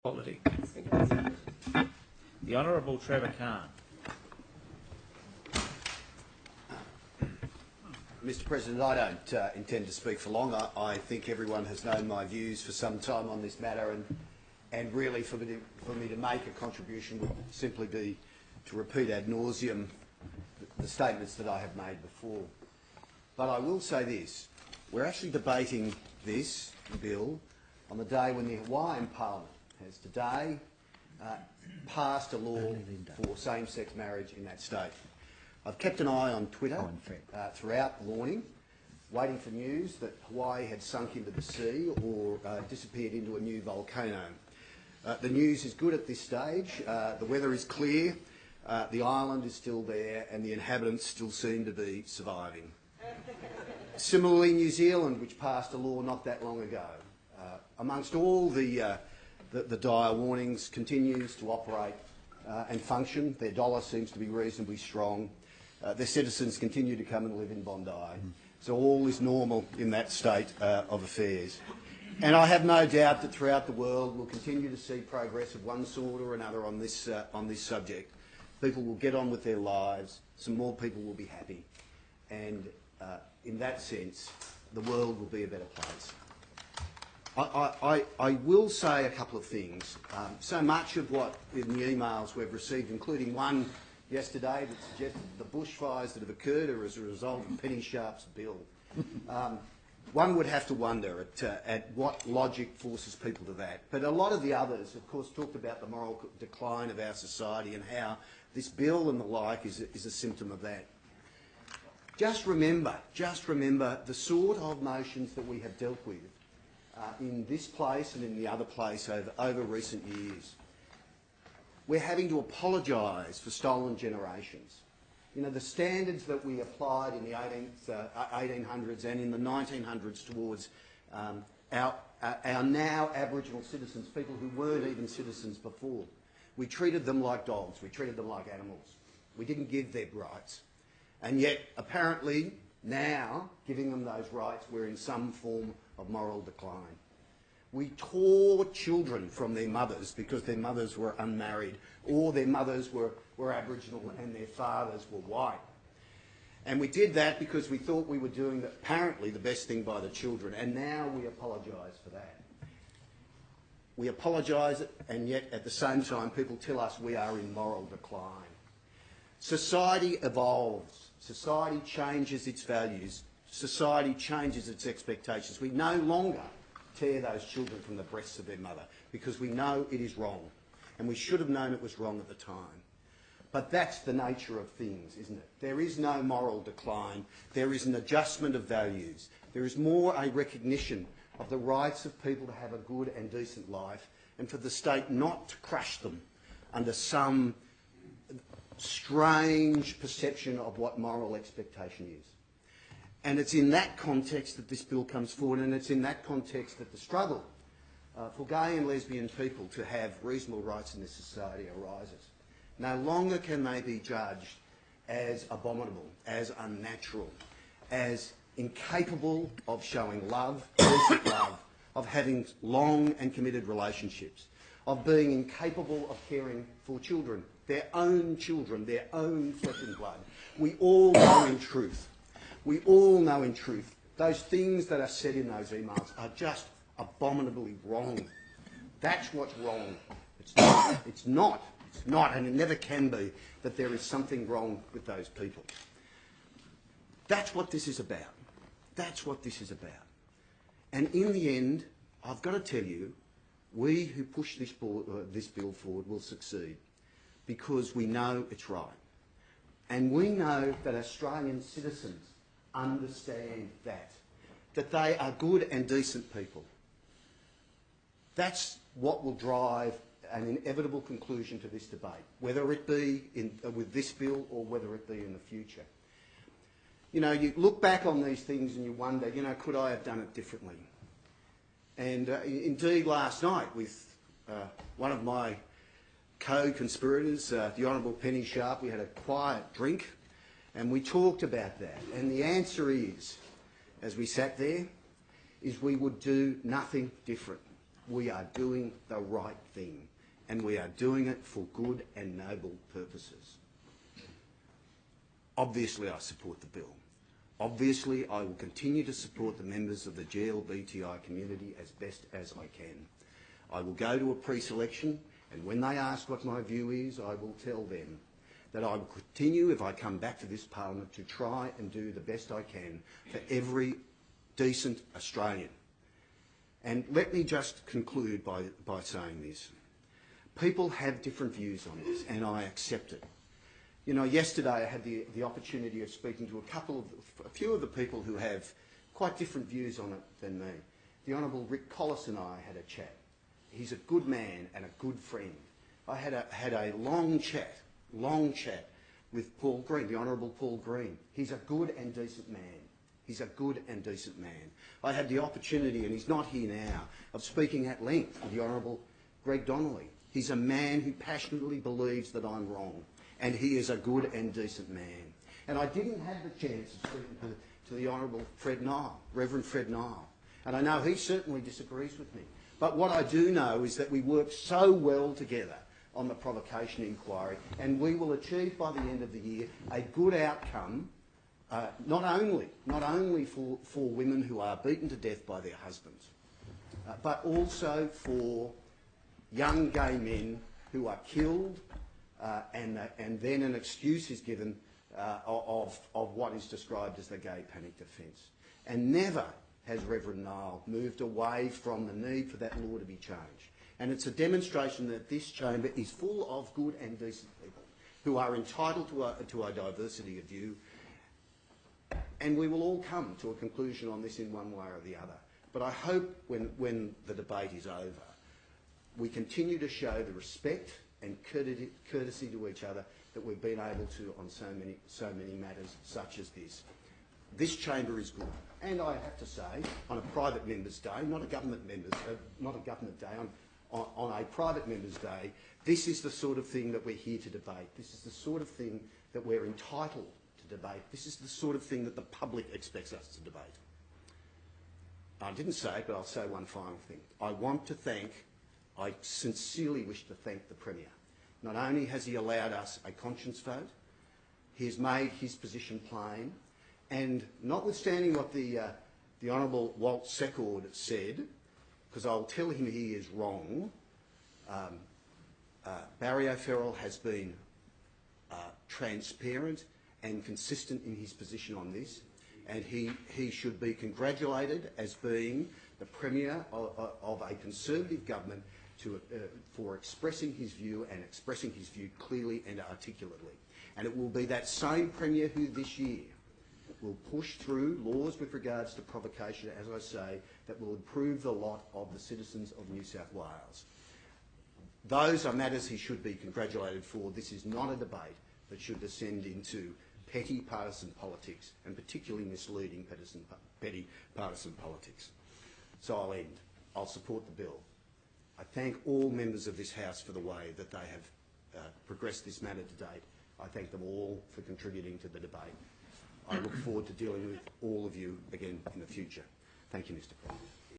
Quality. The Honourable Trevor Khan. Mr President, I don't intend to speak for long. I think everyone has known my views for some time on this matter, and really for me to make a contribution would simply be to repeat ad nauseum the statements that I have made before. But I will say this. We're actually debating this bill on the day when the Hawaiian Parliament has today passed a law for same-sex marriage in that state. I've kept an eye on Twitter throughout the morning, waiting for news that Hawaii had sunk into the sea or disappeared into a new volcano. The news is good at this stage. The weather is clear, the island is still there, and the inhabitants still seem to be surviving. Similarly, New Zealand, which passed a law not that long ago, amongst all the dire warnings, continues to operate and function. Their dollar seems to be reasonably strong. Their citizens continue to come and live in Bondi. So all is normal in that state of affairs. And I have no doubt that throughout the world we'll continue to see progress of one sort or another on this subject. People will get on with their lives, some more people will be happy, and in that sense the world will be a better place. I will say a couple of things. So much of what in the emails we've received, including one yesterday that suggested the bushfires that have occurred are as a result of Penny Sharp's bill. One would have to wonder at what logic forces people to that. But a lot of the others, of course, talked about the moral decline of our society and how this bill and the like is a symptom of that. Just remember the sort of motions that we have dealt with in this place and in the other place over recent years. We're having to apologise for stolen generations. You know, the standards that we applied in the 1800s and in the 1900s towards our now Aboriginal citizens, people who weren't even citizens before. We treated them like dogs, we treated them like animals. We didn't give them rights. And yet, apparently, now, giving them those rights, we're in some form of moral decline. We tore children from their mothers because their mothers were unmarried, or their mothers were Aboriginal and their fathers were white. And we did that because we thought we were doing apparently the best thing by the children, and now we apologise for that. We apologise, and yet at the same time people tell us we are in moral decline. Society evolves. Society changes its values. Society changes its expectations. We no longer tear those children from the breasts of their mother because we know it is wrong, and we should have known it was wrong at the time. But that's the nature of things, isn't it? There is no moral decline. There is an adjustment of values. There is more a recognition of the rights of people to have a good and decent life, and for the state not to crush them under some strange perception of what moral expectation is. And it's in that context that this bill comes forward, and it's in that context that the struggle for gay and lesbian people to have reasonable rights in this society arises. No longer can they be judged as abominable, as unnatural, as incapable of showing love, decent love, of having long and committed relationships, of being incapable of caring for children, their own flesh and blood. We all know in truth, those things that are said in those emails are just abominably wrong. That's what's wrong. It's not, and it never can be, that there is something wrong with those people. That's what this is about. And in the end, I've got to tell you, we who push this bill forward will succeed because we know it's right. And we know that Australian citizens understand that they are good and decent people. That's what will drive an inevitable conclusion to this debate, whether it be with this bill or whether it be in the future. You know, you look back on these things and you wonder, you know, could I have done it differently? And indeed last night with one of my co-conspirators, the Honourable Penny Sharp, we had a quiet drink and we talked about that. And the answer is, as we sat there, is we would do nothing different. We are doing the right thing, and we are doing it for good and noble purposes. Obviously, I support the bill. Obviously, I will continue to support the members of the GLBTI community as best as I can. I will go to a pre-selection, and when they ask what my view is, I will tell them that I will continue, if I come back to this parliament, to try and do the best I can for every decent Australian. And let me just conclude by saying this. People have different views on this, and I accept it. You know, yesterday I had the opportunity of speaking to a few of the people who have quite different views on it than me. The Honourable Rick Collis and I had a chat. He's a good man and a good friend. I had a long chat with Paul Green, the Honourable Paul Green. He's a good and decent man. He's a good and decent man. I had the opportunity, and he's not here now, of speaking at length with the Honourable Greg Donnelly. He's a man who passionately believes that I'm wrong, and he is a good and decent man. And I didn't have the chance of speaking to the Honourable Fred Nile, Reverend Fred Nile, and I know he certainly disagrees with me. But what I do know is that we work so well together on the provocation inquiry, and we will achieve by the end of the year a good outcome, not only for women who are beaten to death by their husbands, but also for young gay men who are killed, and then an excuse is given of what is described as the gay panic defence. And never has Reverend Nile moved away from the need for that law to be changed. And it's a demonstration that this chamber is full of good and decent people who are entitled to a diversity of view, and we will all come to a conclusion on this in one way or the other. But I hope when the debate is over, we continue to show the respect and courtesy to each other that we've been able to on so many matters such as this. This chamber is good, and I have to say, on a private members' day, not a government day, on a private members' day, this is the sort of thing that we're here to debate. This is the sort of thing that we're entitled to debate. This is the sort of thing that the public expects us to debate. I didn't say it, but I'll say one final thing. I sincerely wish to thank the Premier. Not only has he allowed us a conscience vote, he has made his position plain, and notwithstanding what the Honourable Walt Secord said, because I'll tell him he is wrong, Barry O'Farrell has been transparent and consistent in his position on this, and he should be congratulated as being the Premier of a Conservative government for expressing his view, and expressing his view clearly and articulately. And it will be that same Premier who this year will push through laws with regards to provocation, as I say, that will improve the lot of the citizens of New South Wales. Those are matters he should be congratulated for. This is not a debate that should descend into petty partisan politics, and particularly misleading petty partisan politics. So I'll end. I'll support the bill. I thank all members of this House for the way that they have progressed this matter to date. I thank them all for contributing to the debate. I look forward to dealing with all of you again in the future. Thank you, Mr. President.